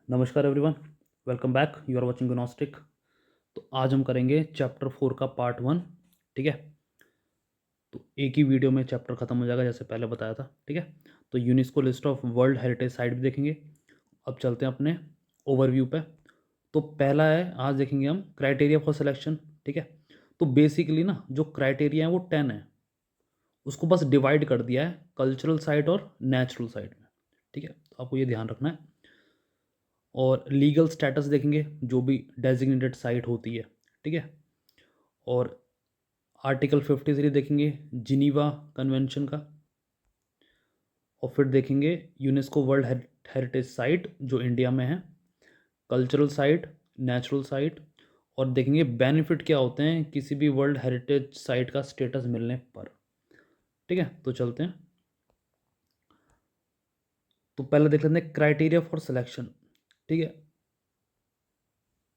नमस्कार everyone, welcome back. You are watching Gnostic. तो आज हम करेंगे चैप्टर 4 का पार्ट 1। ठीक है, तो एक ही वीडियो में चैप्टर ख़त्म हो जाएगा जैसे पहले बताया था। ठीक है, तो UNESCO list of world heritage site भी देखेंगे। अब चलते हैं अपने ओवरव्यू पे। तो पहला है, आज देखेंगे हम क्राइटेरिया फॉर सिलेक्शन। ठीक है, तो बेसिकली ना जो क्राइटेरिया है वो 10 है, उसको बस डिवाइड कर दिया है कल्चरल साइट और नेचुरल साइट में। ठीक है, तो आपको ये ध्यान रखना है। और लीगल स्टेटस देखेंगे जो भी डेजिग्नेटेड साइट होती है। ठीक है, और आर्टिकल 53 देखेंगे जिनीवा कन्वेंशन का। और फिर देखेंगे यूनेस्को वर्ल्ड हेरिटेज साइट जो इंडिया में है, कल्चरल साइट, नेचुरल साइट। और देखेंगे बेनिफिट क्या होते हैं किसी भी वर्ल्ड हेरिटेज साइट का स्टेटस मिलने पर। ठीक है, तो चलते हैं। तो पहले देख लेते हैं क्राइटेरिया फॉर सिलेक्शन। ठीक है,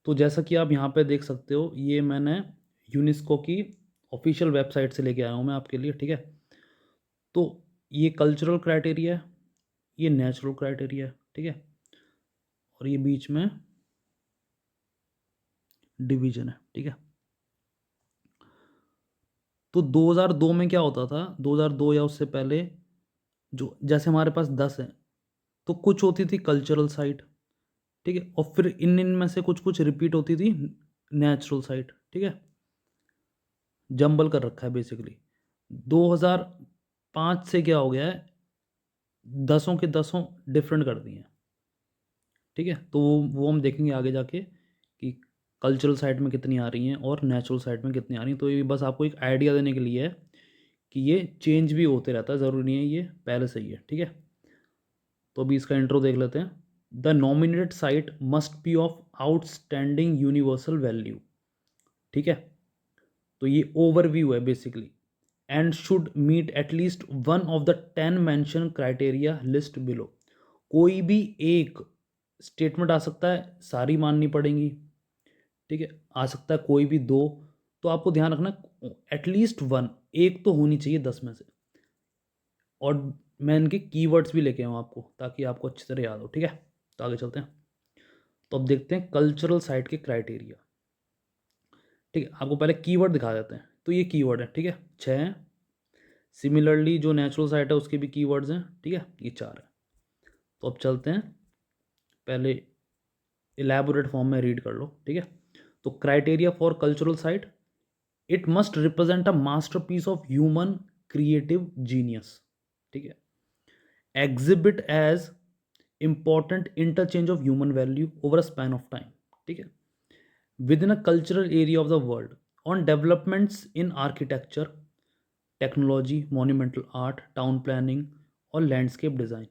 तो जैसा कि आप यहाँ पे देख सकते हो, ये मैंने यूनेस्को की ऑफिशियल वेबसाइट से लेके आया हूँ मैं आपके लिए। ठीक है, तो ये कल्चरल क्राइटेरिया है, ये नेचुरल क्राइटेरिया है। ठीक है, और ये बीच में डिवीजन है। ठीक है, तो 2002 में क्या होता था, 2002 या उससे पहले, जो जैसे हमारे पास 10 है तो कुछ होती थी कल्चरल साइट। ठीक है, और फिर इन में से कुछ कुछ रिपीट होती थी नेचुरल साइट। ठीक है, जंबल कर रखा है बेसिकली। 2005 से क्या हो गया है, दसों के दसों डिफरेंट कर दिए हैं। ठीक है, तो वो हम देखेंगे आगे जाके कि कल्चरल साइट में कितनी आ रही हैं और नेचुरल साइट में कितनी आ रही हैं। तो ये बस आपको एक आइडिया देने के लिए है कि ये चेंज भी होते रहता है, ज़रूरी नहीं है ये पहले से ही है। ठीक है, तो अभी इसका इंट्रो देख लेते हैं। The nominated site must be of outstanding universal value. ठीक है, तो ये ओवरव्यू है basically. And should meet at least one of the 10 mention criteria list below. कोई भी एक स्टेटमेंट आ सकता है, सारी माननी पड़ेंगी। ठीक है, आ सकता है कोई भी दो। तो आपको ध्यान रखना एटलीस्ट वन, एक तो होनी चाहिए 10 में से। और मैं इनके कीवर्ड्स भी लेके आऊँ आपको ताकि आपको अच्छी तरह याद हो। ठीक है, तो आगे चलते हैं। तो अब देखते हैं कल्चरल साइट के क्राइटेरिया। ठीक है, आपको पहले कीवर्ड दिखा देते हैं। तो ये कीवर्ड है। ठीक है, 6 हैं। सिमिलरली जो नेचुरल साइट है उसके भी कीवर्ड्स हैं। ठीक है, ये 4 है। तो अब चलते हैं, पहले इलेबोरेट फॉर्म में रीड कर लो। ठीक है, तो criteria for cultural site, it must represent a masterpiece of human creative genius. ठीक है, exhibit as important interchange of human value over a span of time. ठीक है, within a cultural area of the world, on developments in architecture, technology, monumental art, town planning और landscape design.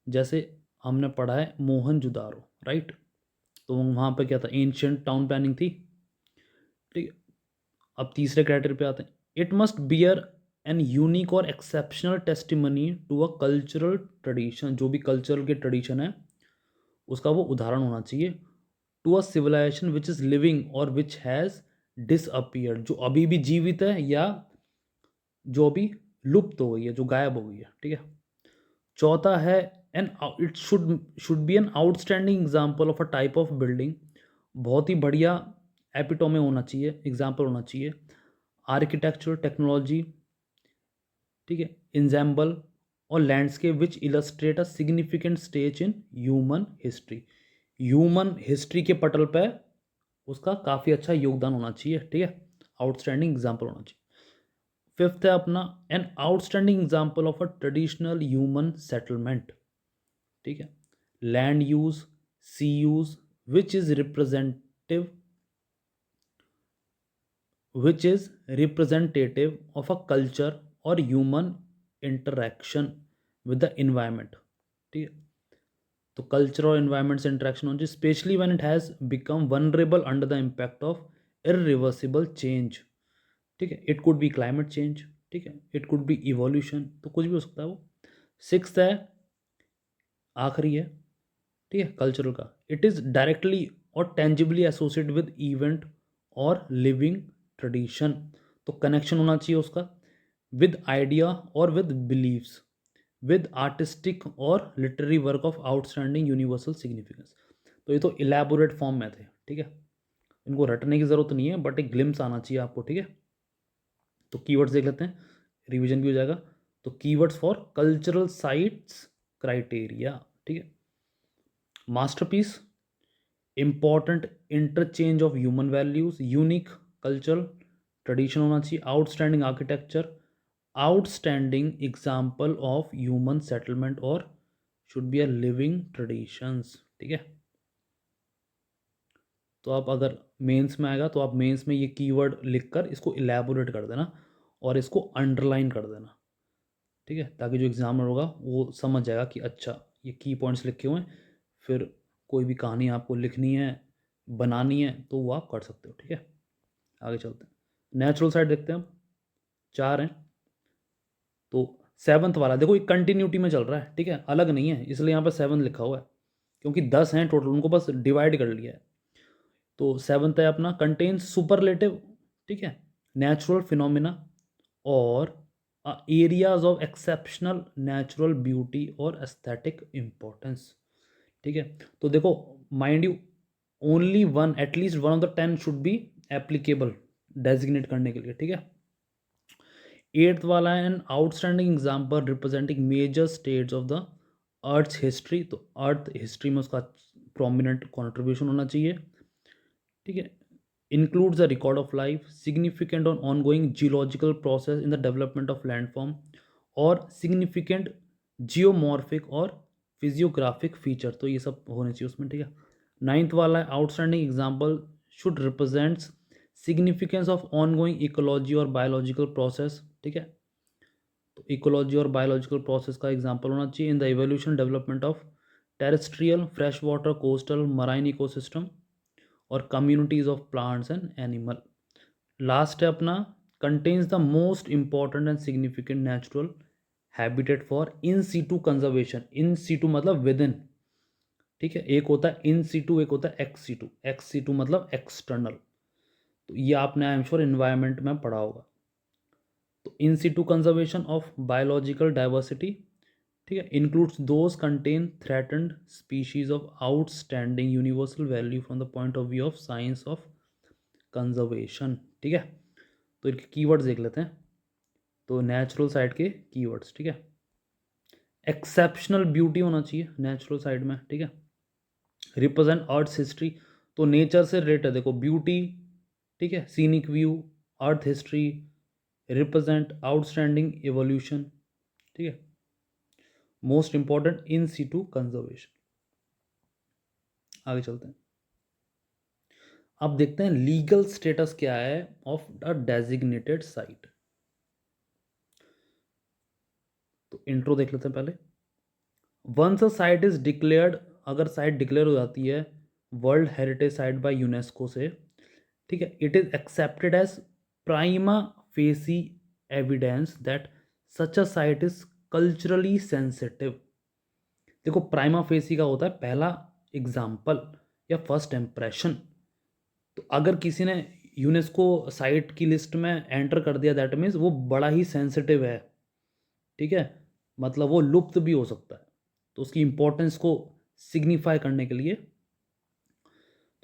जैसे हमने पढ़ा है मोहनजुदारो, right. तो वहाँ पे क्या था, एंशियंट टाउन प्लानिंग थी। ठीक है, अब तीसरे क्राइटेरिया पे आते हैं। It must bear an unique और exceptional testimony to a cultural tradition. जो भी कल्चरल के ट्रेडिशन है उसका वो उदाहरण होना चाहिए। To a civilisation which is living और विच हैज़ डिसअपियर्ड, जो अभी भी जीवित है या जो अभी लुप्त हो गई है, जो गायब हो गई है। ठीक है, चौथा है an, it should be an outstanding example of a type of building. बहुत ही बढ़िया एपिटोमे होना चाहिए, एग्जाम्पल होना चाहिए। आर्किटेक्चर, टेक्नोलॉजी, ठीक है, इंजैम्बल और landscape which illustrate a significant stage in human history. Human history के पटल पे उसका काफ़ी अच्छा योगदान होना चाहिए। ठीक है, आउटस्टैंडिंग एग्जाम्पल होना चाहिए। फिफ्थ है अपना, an outstanding example of a traditional human settlement. ठीक है, land use, sea use, which is representative, which is representative of a culture और human interaction with the environment. ठीक है, तो कल्चर और इन्वायरमेंट से इंटरेक्शन होनी चाहिए, specially when it has become vulnerable under the impact of irreversible change. ठीक है, it could be climate change. ठीक है, इट कुड बी इवोल्यूशन, तो कुछ भी हो सकता है वो। सिक्स्थ है, आखिरी है, ठीक है, कल्चरल का, इट इज़ डायरेक्टली और टेंजिबली एसोसिएट विद इवेंट और लिविंग ट्रेडिशन। तो कनेक्शन होना चाहिए उसका विद आइडिया और विद बिलीव्स, विद आर्टिस्टिक और literary work of outstanding universal significance. तो ये तो इलेबोरेट फॉर्म में थे, ठीक है, इनको रटने की ज़रूरत नहीं है, बट एक ग्लिम्स आना चाहिए आपको, ठीक है। तो कीवर्ड्स देख लेते हैं, रिवीजन भी हो जाएगा। तो keywords for cultural sites criteria, ठीक है। Masterpiece, important interchange of human values, unique cultural tradition होना चाहिए, outstanding architecture, outstanding example of human settlement, और should be a living traditions, ठीक है। तो आप अगर मेंस में आएगा तो आप मेंस में ये कीवर्ड लिखकर इसको इलेबोरेट कर देना और इसको अंडरलाइन कर देना, ठीक है, ताकि जो एग्जामिनर होगा वो समझ जाएगा कि अच्छा ये की पॉइंट्स लिखे हुए हैं, फिर कोई भी कहानी आपको लिखनी है, बनानी है, तो वो आप कर सकते हो, ठीक है। आगे चलते हैं, नेचुरल साइड देखते हैं अब, 4 हैं। तो 7th वाला देखो, ये कंटिन्यूटी में चल रहा है, ठीक है, अलग नहीं है, इसलिए यहाँ पर 7 लिखा हुआ है, क्योंकि 10 हैं टोटल, उनको बस डिवाइड कर लिया है। तो 7th है अपना, कंटेन्स सुपरलेटिव, ठीक है, नेचुरल फिनोमिना और areas of exceptional natural beauty और एस्थेटिक इम्पोर्टेंस, ठीक है। तो देखो, mind you, only one, at least one of the 10 should be applicable designate करने के लिए, ठीक है। 8th वाला है, an outstanding example representing major states of the earth history. तो अर्थ हिस्ट्री में उसका प्रोमिनेंट कॉन्ट्रीब्यूशन होना चाहिए, ठीक है। Includes the record of life, significant on ongoing geological process in the development of landform, और सिग्निफिकेंट जियोमॉर्फिक और physiographic feature, तो ये सब होने चाहिए उसमें, ठीक है। 9th वाला है, outstanding example should represents significance of ongoing ecology और बायोलॉजिकल प्रोसेस, ठीक है। तो इकोलॉजी और बायोलॉजिकल प्रोसेस का एग्जाम्पल होना चाहिए in the evolution development of terrestrial, fresh water, coastal, marine ecosystem और communities of plants and animal. Last है अपना, contains the most important and significant natural habitat for in situ conservation. In situ मतलब within, ठीक है, एक होता है in situ, एक होता है एक्स सीटू। एक्स सीटू मतलब एक्सटर्नल, तो ये आपने आई एम श्योर इन्वायरमेंट में पढ़ा होगा। तो in situ conservation of biological diversity, ठीक है, includes those contain threatened species of outstanding universal value from the point of view of science of conservation, ठीक है। तो इनके कीवर्ड्स देख लेते हैं। तो नेचुरल साइड के कीवर्ड्स, ठीक है, एक्सेप्शनल ब्यूटी होना चाहिए नेचुरल साइड में, ठीक है। रिप्रेजेंट आर्ट्स हिस्ट्री, तो नेचर से रिलेटेड देखो, ब्यूटी, ठीक है, scenic view, earth history, represent outstanding evolution, ठीक है, most important in situ conservation. आगे चलते हैं, अब देखते हैं लीगल स्टेटस क्या है ऑफ अ डेजिग्नेटेड साइट। तो इंट्रो देख लेते हैं पहले। Once a site is declared, अगर साइट डिक्लेयर हो जाती है world heritage site by UNESCO से, ठीक है, it is accepted as prima facie evidence that such a site is culturally sensitive. देखो, प्राइमा फेसी का होता है पहला एग्जाम्पल या फर्स्ट इम्प्रेशन। तो अगर किसी ने यूनेस्को साइट की लिस्ट में एंटर कर दिया, दैट मीन्स वो बड़ा ही सेंसिटिव है, ठीक है, मतलब वो लुप्त भी हो सकता है। तो उसकी इम्पोर्टेंस को सिग्निफाई करने के लिए,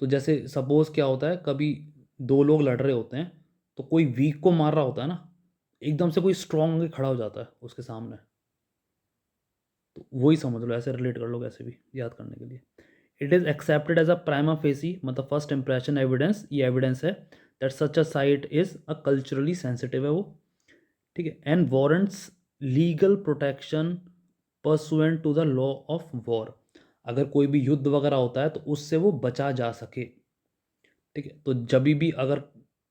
तो जैसे सपोज क्या होता है, कभी दो लोग लड़ रहे होते हैं, तो कोई वीक को मार रहा होता है ना, एकदम से कोई स्ट्रांग खड़ा हो जाता है उसके सामने, तो वही समझ लो, ऐसे रिलेट कर लो, ऐसे भी याद करने के लिए। It is accepted as a prima facie, मतलब फर्स्ट इंप्रेशन एविडेंस, ये एविडेंस है that such a site is a culturally sensitive है वो, ठीक है, and warrants legal protection pursuant to the law of war. अगर कोई भी युद्ध वगैरह होता है तो उससे वो बचा जा सके, ठीक है। तो जब भी अगर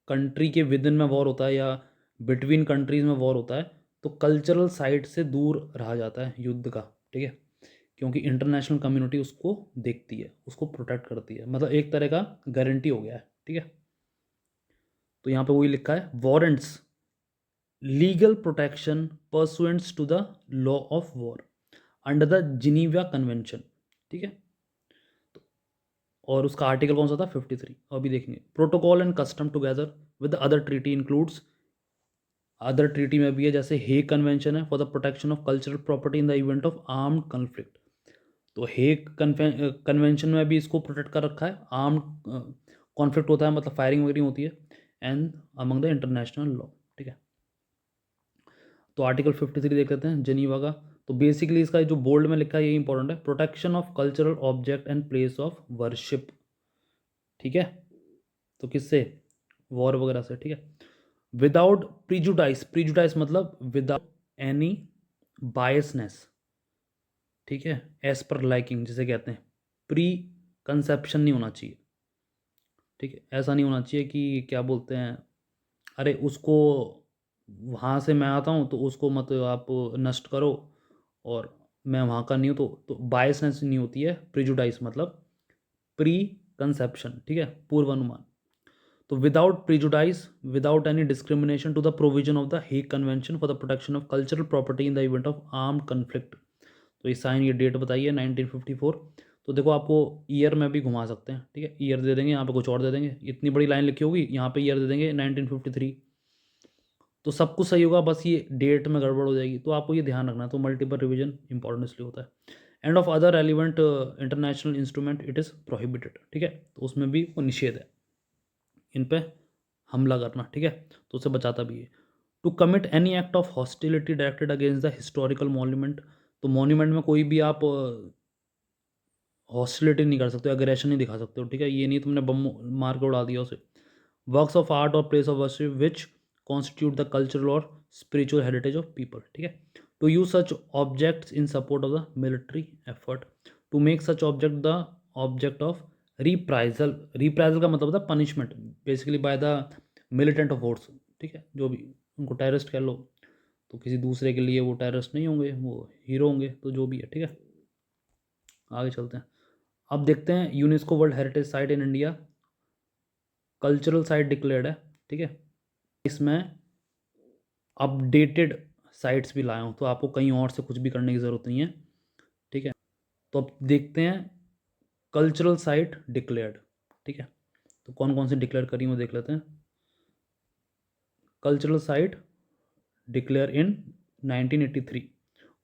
कंट्री के विद इन में वॉर होता है या बिटवीन कंट्रीज में वॉर होता है, तो कल्चरल साइट से दूर रहा जाता है युद्ध का, ठीक है, क्योंकि इंटरनेशनल कम्युनिटी उसको देखती है, उसको प्रोटेक्ट करती है, मतलब एक तरह का गारंटी हो गया है, ठीक है। तो यहाँ पे वही लिखा है, warrants legal protection pursuant to the law of war under the Geneva convention, ठीक है। और उसका आर्टिकल कौन सा था, 53, अभी देखेंगे। Protocol and custom together with other treaty includes, other treaty में भी है, जैसे हेग कन्वेंशन है for the protection of cultural property in the event of armed conflict. तो हेग कन्वेंशन में भी इसको प्रोटेक्ट कर रखा है। आर्म कॉन्फ्लिक्ट होता है मतलब फायरिंग वगैरह होती है and among the international law, ठीक है। तो आर्टिकल 53 देख लेते हैं जेनीवा का। तो बेसिकली इसका जो बोल्ड में लिखा है ये इंपॉर्टेंट है, protection of cultural object and place of worship, ठीक है। तो किससे, वॉर वगैरह से, ठीक है। विदाउट प्रीजुडाइस, प्रीजुडाइस मतलब विदाउट एनी बायसनेस, ठीक है, एज पर लाइकिंग जिसे कहते हैं, प्री कंसेप्शन नहीं होना चाहिए, ठीक है। ऐसा नहीं होना चाहिए कि क्या बोलते हैं, अरे उसको वहाँ से मैं आता हूँ तो उसको मत आप नष्ट करो और मैं वहाँ का नहीं हूँ, तो बायसनेस नहीं होती है। प्रिजुडाइस मतलब प्री कंसेप्शन, ठीक है, पूर्वानुमान। तो without prejudice, without any discrimination to the provision of the Hague convention for the protection of cultural property in the event of armed conflict. तो ये साइन, ये डेट बताइए 1954। तो देखो आपको ईयर में भी घुमा सकते हैं, ठीक है, ईयर दे देंगे, यहाँ पे कुछ और दे देंगे, इतनी बड़ी लाइन लिखी होगी, यहाँ पे ईयर दे देंगे 1953। तो सब कुछ सही होगा, बस ये डेट में गड़बड़ हो जाएगी, तो आपको ये ध्यान रखना है। तो मल्टीपल रिवीजन इंपॉर्टेंट इसलिए होता है। End of other relevant international instrument it is prohibited, ठीक है, तो उसमें भी वो निषेध है इन पे हमला करना, ठीक है, तो उसे बचाता भी है। To commit any act of hostility directed against the historical monument, तो मॉन्यूमेंट में कोई भी आप हॉस्टिलिटी नहीं कर सकते, अग्रेशन नहीं दिखा सकते हो, ठीक है। ये नहीं तुमने बम मार के उड़ा दिया उसे। वर्क्स ऑफ आर्ट और place of worship which constitute the cultural और स्पिरिचुअल हेरिटेज ऑफ पीपल, ठीक है। To use such objects in support of the military effort, to make such object the object of reprisal, reprisal का मतलब होता है punishment basically by the militant of force, ठीक है, जो भी उनको टेररिस्ट कह लो, तो किसी दूसरे के लिए वो टेररिस्ट नहीं होंगे, वो हीरो होंगे, तो जो भी है, ठीक है। आगे चलते हैं। अब देखते हैं UNESCO world heritage site in India, cultural site declared है, ठीक है। इसमें अपडेटेड साइट्स भी लाया हूँ, तो आपको कहीं और से कुछ भी करने की ज़रूरत नहीं है, ठीक है। तो अब देखते हैं कल्चरल साइट डिक्लेयर्ड, ठीक है। तो कौन कौन सी डिक्लेयर करी वो देख लेते हैं। कल्चरल साइट डिक्लेयर इन 1983,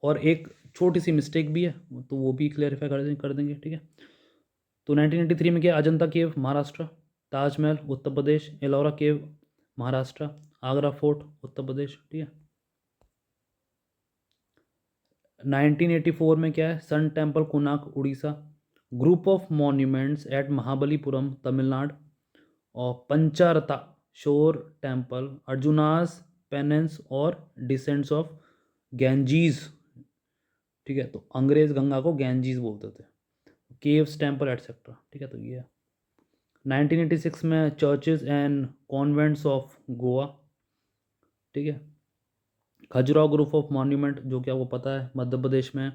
और एक छोटी सी मिस्टेक भी है तो वो भी क्लेरिफाई कर देंगे, ठीक है। तो 1983 में क्या, Ajanta cave Maharashtra, Taj Mahal Uttar Pradesh, Ellora cave Maharashtra, Agra fort Uttar Pradesh, ठीक है। 1984 में क्या है, sun temple Konark Orissa, group of monuments at Mahabalipuram Tamil Nadu, और Pancharatha shore temple, Arjuna's penance और डिसेंट्स ऑफ गैंजीज, ठीक है। तो अंग्रेज गंगा को गैंजीज बोलते थे, केव्स टेम्पल एटसेट्रा, ठीक है। तो ये 1986 में churches and convents of Goa, ठीक है। खजुराहो ग्रुप ऑफ मॉन्यूमेंट जो कि आपको पता है मध्य प्रदेश में,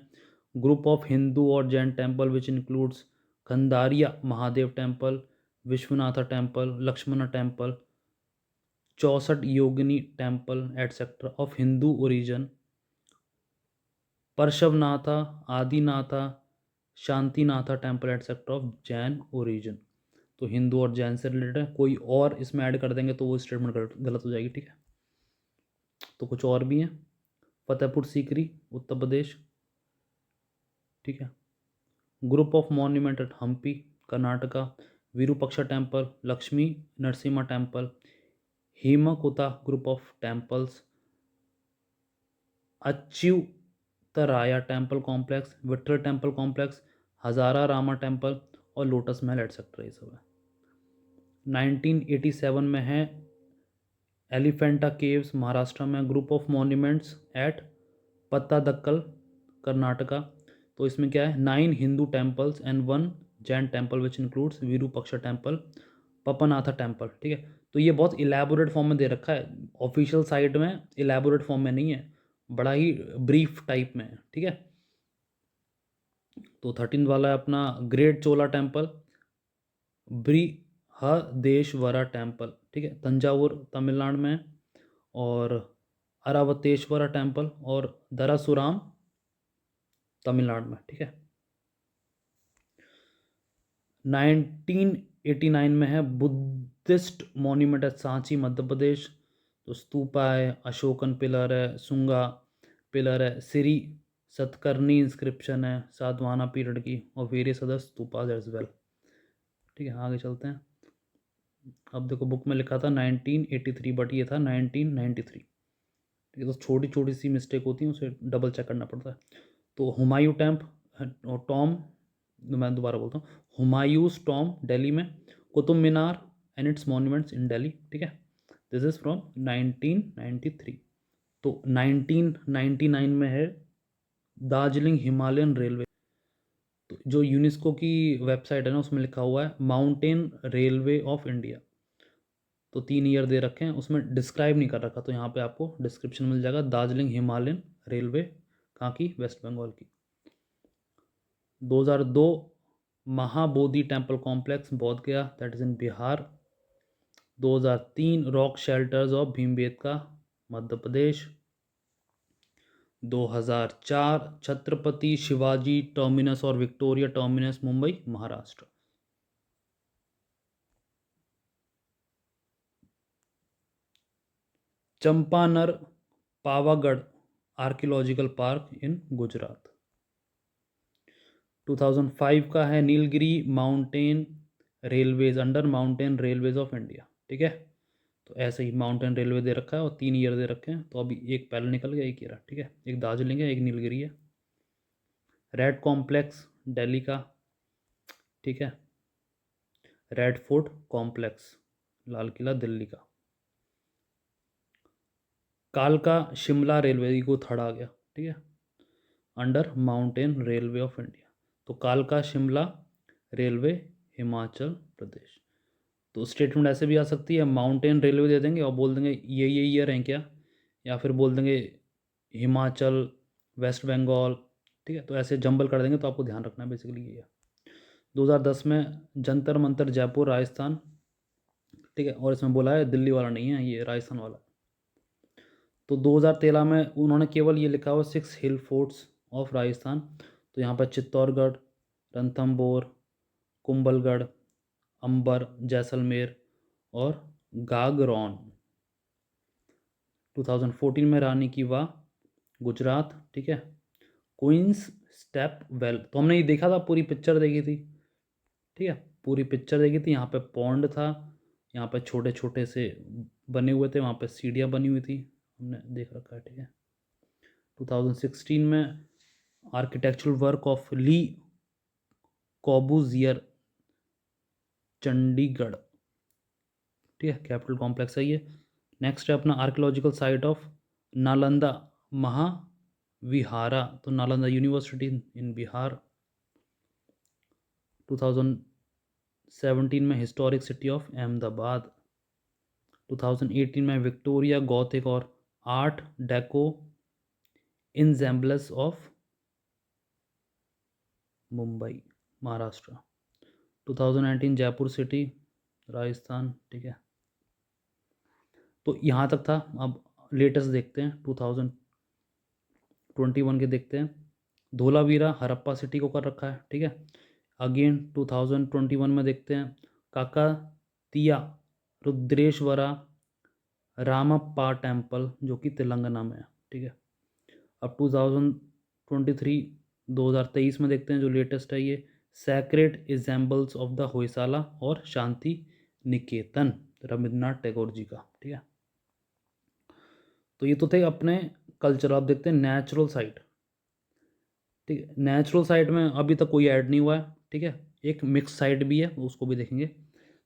ग्रुप ऑफ हिंदू और Jain temple which includes Kandariya Mahadev temple, Vishwanatha temple, Lakshmana temple, 64 Yogini temple etcetera of Hindu origin, Parshvanatha, Adinatha, Shantinatha temple etcetera of Jain origin. तो हिंदू और जैन से रिलेटेड है, कोई और इसमें ऐड कर देंगे तो वो स्टेटमेंट गलत हो जाएगी, ठीक है। तो कुछ और भी हैं, फतेहपुर सीकरी उत्तर प्रदेश, ठीक है। Group of monument at Hampi Karnataka, Virupaksha temple, Lakshmi Narasimha temple, Hemakuta group of temples, Achyutaraya temple complex, Vitthala temple complex, Hazara Rama temple और लोटस महल एटसेट्रा, ये सब है। 1987 में है एलिफेंटा केव्स महाराष्ट्र में, group of monuments at Pattadakal Karnataka. तो इसमें क्या है, 9 Hindu temples and 1 Jain temple which includes Virupaksha temple, Papanatha temple, ठीक है। तो ये बहुत इलेबोरेट फॉर्म में दे रखा है, ऑफिशियल साइट में इलेबोरेट फॉर्म में नहीं है, बड़ा ही ब्रीफ टाइप में है, ठीक है। तो 13 वाला है अपना ग्रेट चोला टेम्पल, बृहदेश्वरा टेम्पल, ठीक है, तंजावुर तमिलनाडु में, और अरावतेश्वरा टेम्पल और दरासुराम तमिलनाडु में, ठीक है। 1989 में है Buddhist monument eight Sanchi Madhya Pradesh, तो स्तूपा है, अशोकन पिलर है, सुंगा पिलर है, श्री सतकर्णी इंस्क्रिप्शन है सातवाहना पीरियड की, और various other stupas as well. ठीक है, आगे चलते हैं। अब देखो बुक में लिखा था 1983, बट ये था 1993। ठीक है, तो छोटी छोटी सी मिस्टेक होती है, उसे डबल चेक करना पड़ता है। तो हुमायूं टैम्प और टॉम, मैं दोबारा बोलता हूँ, हुमायूंस टॉम दिल्ली में, Qutub Minar and it's monuments इन दिल्ली। ठीक है, दिस इज़ फ्रॉम 1993। तो 1999 में है दार्जिलिंग हिमालयन रेलवे। तो जो यूनेस्को की वेबसाइट है ना, उसमें लिखा हुआ है माउंटेन रेलवे ऑफ इंडिया। तो 3 ईयर दे रखे हैं, उसमें डिस्क्राइब नहीं कर रखा, तो यहाँ पे आपको डिस्क्रिप्शन मिल जाएगा। दार्जिलिंग हिमालयन रेलवे कहाँ की? वेस्ट बंगाल की। 2002 Mahabodhi temple complex Bodh Gaya, that is in Bihar. 2003 rock shelters of Bhimbetka Madhya Pradesh. 2004 Chhatrapati Shivaji terminus और Victoria terminus Mumbai Maharashtra. Champaner Pavagadh archaeological park in Gujarat. 2005 का है Nilgiri mountain railways under mountain railways of India. ठीक है, तो ऐसे ही माउंटेन रेलवे दे रखा है और 3 ईयर दे रखे हैं, तो अभी एक पहले निकल गया, एक ये रहा। ठीक है, एक दार्जिलिंग है, एक नीलगिरी है। रेड कॉम्प्लेक्स दिल्ली का। ठीक है, red fort complex Lal Qila Delhi का। कालका शिमला रेलवे को थर्ड आ गया। ठीक है, under mountain railway of India. तो कालका शिमला रेलवे हिमाचल प्रदेश। तो स्टेटमेंट ऐसे भी आ सकती है, माउंटेन रेलवे दे देंगे और बोल देंगे ये ईयर हैं क्या, या फिर बोल देंगे हिमाचल, वेस्ट बंगाल। ठीक है, तो ऐसे जंबल कर देंगे, तो आपको ध्यान रखना है बेसिकली ये है। 2010 में जंतर मंतर जयपुर राजस्थान। ठीक है, और इसमें बोला है दिल्ली वाला नहीं है, ये राजस्थान वाला है। तो 2013 में उन्होंने केवल ये लिखा हुआ 6 हिल फोर्ट्स ऑफ राजस्थान। तो यहाँ पर चित्तौड़गढ़, रणथंभौर, कुंभलगढ़, अंबर, जैसलमेर और गागरौन। 2014 में रानी की वाह गुजरात। ठीक है, क्वींस स्टेप वेल, तो हमने ये देखा था, पूरी पिक्चर देखी थी। ठीक है, पूरी पिक्चर देखी थी। यहाँ पे पॉन्ड था, यहाँ पे छोटे छोटे से बने हुए थे, वहाँ पे सीढ़ियाँ बनी हुई थी, हमने देख रखा है। ठीक है, 2016 में आर्किटेक्चरल वर्क ऑफ ली कॉबूजियर चंडीगढ़। ठीक है, कैपिटल कॉम्प्लेक्स है ये। नेक्स्ट है अपना archaeological site of Nalanda Mahavihara, तो नालंदा यूनिवर्सिटी इन बिहार। 2017 में हिस्टोरिक सिटी ऑफ अहमदाबाद। 2018 में विक्टोरिया गॉथिक और art deco ensembles of Mumbai Maharashtra. 2019 Jaipur city Rajasthan. ठीक है, तो यहाँ तक था। अब लेटेस्ट देखते हैं, 2021 के देखते हैं। धोलावीरा हरप्पा सिटी को कर रखा है। ठीक है, अगेन 2021 में देखते हैं काकातीया रुद्रेश्वरा रामप्पा टेम्पल, जो कि तेलंगाना में है। ठीक है, अब 2023 में देखते हैं, जो लेटेस्ट है ये sacred examples of the Hoysala और शांति निकेतन रविन्द्रनाथ टैगोर जी का। ठीक है, तो ये तो थे अपने कल्चर। आप देखते हैं नेचुरल साइट। ठीक है, नेचुरल साइट में अभी तक कोई ऐड नहीं हुआ है। ठीक है, एक मिक्स साइट भी है, उसको भी देखेंगे।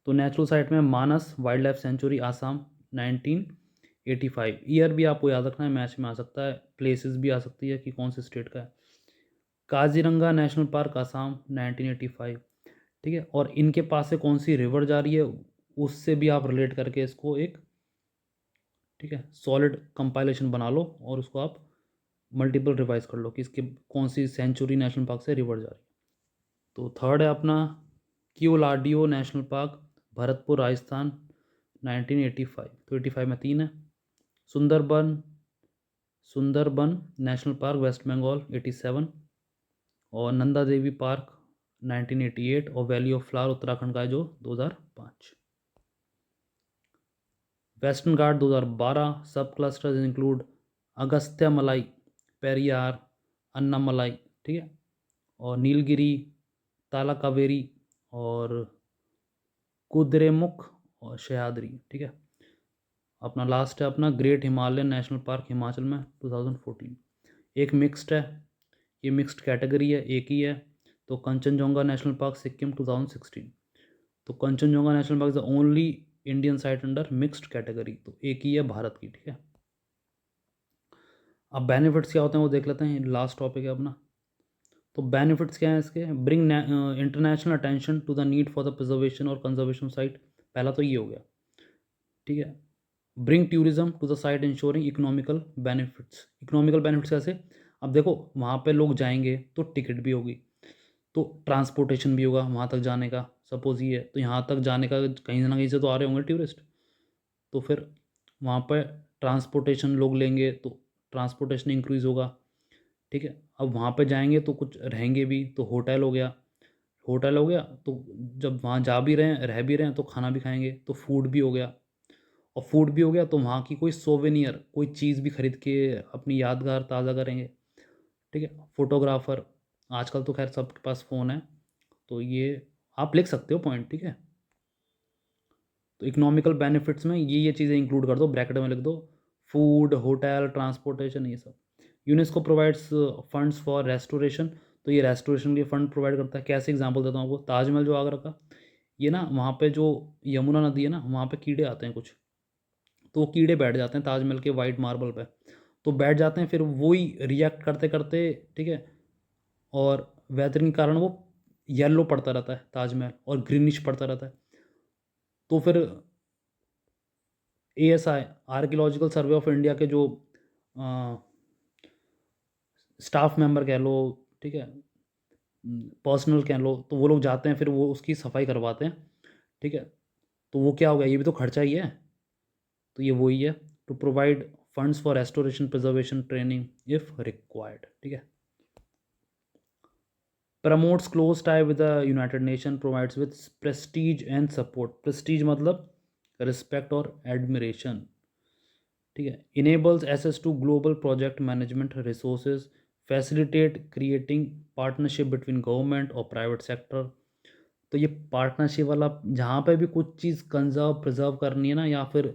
तो नेचुरल साइट में Manas wildlife sanctuary Assam 1985, year भी आपको याद रखना है, मैच में आ सकता है, प्लेसेस भी आ सकती है कि कौन से स्टेट का है। Kaziranga national park Assam 1985। ठीक है, और इनके पास से कौन सी रिवर जा रही है, उससे भी आप रिलेट करके इसको एक, ठीक है, सॉलिड कंपाइलेशन बना लो और उसको आप मल्टीपल रिवाइज कर लो कि इसके कौन सी सेंचुरी नेशनल पार्क से रिवर जा रही है। तो थर्ड है अपना क्यूलाडियो नेशनल पार्क भरतपुर राजस्थान 1985। तो 85 में 3 है। Sundarban Sundarban national park west Bengal 87, और नंदा देवी पार्क 1988, और वैली ऑफ फ्लावर उत्तराखंड का है जो 2005। वेस्टर्न घाट 2012। सब क्लस्टर्स इंक्लूड अगस्त्य मलाई, पेरियार, अन्नामलाई, ठीक है, और नीलगिरी, तालाकावेरी और कुद्रेमुख और सह्याद्री, ठीक है। अपना लास्ट है अपना great Himalayan national park Himachal में 2014। एक मिक्स्ड है, ये मिक्स्ड कैटेगरी है, एक ही है। तो कंचनजंगा नेशनल पार्क सिक्किम 2016। तो Kanchenjunga national park is the only Indian site under mixed category, तो एक ही है भारत की, ठीक है। अब बेनिफिट्स क्या होते हैं वो देख लेते हैं, लास्ट टॉपिक है अपना। तो बेनिफिट्स क्या हैं इसके, bring international attention to the need for the preservation और कंजर्वेशन साइट, पहला तो ये हो गया, ठीक है। Bring tourism to the site ensuring economical benefits, economical benefits कैसे, अब देखो वहाँ पे लोग जाएंगे तो टिकट भी होगी, तो ट्रांसपोर्टेशन भी होगा वहाँ तक जाने का, सपोज ये है तो यहाँ तक जाने का कहीं ना कहीं से तो आ रहे होंगे टूरिस्ट, तो फिर वहाँ पर ट्रांसपोर्टेशन लोग लेंगे तो ट्रांसपोर्टेशन इंक्रीज़ होगा, ठीक है। अब वहाँ पे जाएंगे तो कुछ रहेंगे भी, तो होटल हो गया, होटल हो गया तो जब वहाँ जा भी रहे हैं रह भी रहे हैं तो खाना भी खाएंगे, तो फूड भी हो गया, और फूड भी हो गया तो वहाँ की कोई सोवेनियर कोई चीज़ भी खरीद के अपनी यादगार ताज़ा करेंगे, ठीक है। फोटोग्राफर, आजकल तो खैर सबके पास फ़ोन है, तो ये आप लिख सकते हो पॉइंट, ठीक है। तो इकोनॉमिकल बेनिफिट्स में ये चीज़ें इंक्लूड कर दो, ब्रैकेट में लिख दो, फूड, होटल, ट्रांसपोर्टेशन, ये सब। UNESCO provides funds for restoration, तो ये रेस्टोरेशन के लिए फंड प्रोवाइड करता है। कैसे एग्जांपल देता हूँ आपको, ताजमहल जो आगरा का, ये ना वहाँ पे जो यमुना नदी है ना, वहाँ पे कीड़े आते हैं कुछ, तो वो कीड़े बैठ जाते हैं ताजमहल के वाइट मार्बल पे, तो बैठ जाते हैं, फिर वही रिएक्ट करते करते, ठीक है, और वेदर के कारण वो येलो पड़ता रहता है ताजमहल, और ग्रीनिश पड़ता रहता है। तो फिर ASI, archaeological survey of India के जो स्टाफ मेंबर कह लो, ठीक है, पर्सनल कह लो, तो वो लोग जाते हैं, फिर वो उसकी सफाई करवाते हैं, ठीक है। तो वो क्या हो गया, ये भी तो खर्चा ही है, तो ये वही है, to provide funds for restoration, preservation, training if required, ठीक है। Promotes close tie with the United Nation, provides with prestige and support, prestige मतलब रिस्पेक्ट और एडमिरेशन, ठीक है। Enables access to global project management resources, facilitate creating partnership between government और private sector, तो ये partnership वाला जहाँ पे भी कुछ चीज़ कंजर्व प्रिजर्व करनी है ना, या फिर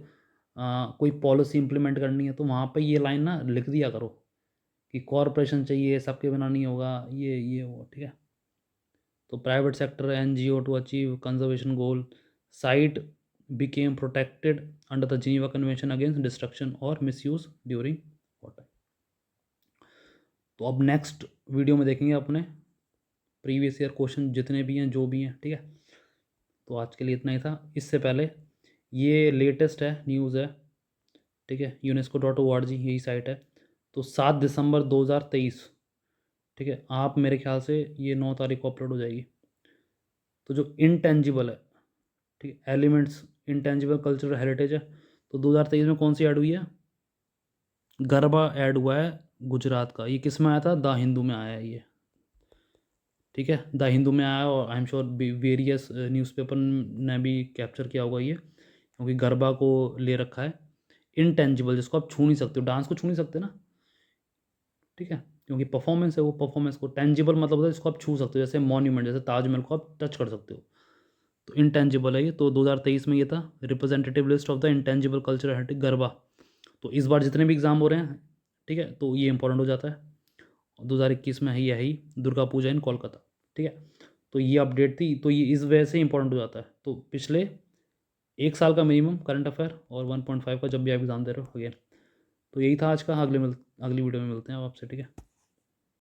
कोई पॉलिसी इंप्लीमेंट करनी है, तो वहाँ पे ये लाइन ना लिख दिया करो कि कॉरपोरेशन चाहिए, सबके बिना नहीं होगा, ये वो, ठीक है। तो private sector, NGO to achieve conservation goal, site became protected under the Geneva Convention against destruction or misuse during wartime। तो अब नेक्स्ट वीडियो में देखेंगे अपने प्रीवियस ईयर क्वेश्चन जितने भी हैं जो भी हैं, ठीक है। तो आज के लिए इतना ही था। इससे पहले ये लेटेस्ट है, न्यूज़ है, ठीक है, UNESCO.org यही साइट है। तो 7 दिसंबर 2023, ठीक है, आप मेरे ख्याल से ये 9 तारीख को अपलोड हो जाएगी। तो जो इनटेंजिबल है, ठीक है, एलिमेंट्स इंटेंजिबल कल्चरल हेरिटेज है, तो 2023 में कौन सी ऐड हुई है, गरबा ऐड हुआ है गुजरात का। ये किस में आया था, द हिंदू में आया है ये, ठीक है, द हिंदू में आया, और I am sure various newspaper ने भी कैप्चर किया होगा ये, क्योंकि गरबा को ले रखा है इनटेंजिबल, जिसको आप छू नहीं सकते हो, डांस को छू नहीं सकते ना, ठीक है, क्योंकि परफॉर्मेंस है, वो परफॉर्मेंस को, टेंजिबल मतलब होता है जिसको आप छू सकते हो, जैसे मॉन्यूमेंट, जैसे ताजमहल को आप टच कर सकते हो, तो इनटेंजिबल है ये। तो 2023 में ये था representative list of the intangible culture heritage garba. तो इस बार जितने भी एग्ज़ाम हो रहे हैं, ठीक है, तो ये इंपॉर्टेंट हो जाता है। 2021 में है यही दुर्गा पूजा इन कोलकाता, ठीक है। तो ये अपडेट थी, तो ये इस वजह से इंपॉर्टेंट हो जाता है। तो पिछले 1 साल का मिनिमम करंट अफेयर और 1.5 का जब भी आप एग्ज़ाम दे रहे हो अगेन। तो यही था आज का, अगली वीडियो में मिलते हैं आपसे, ठीक है।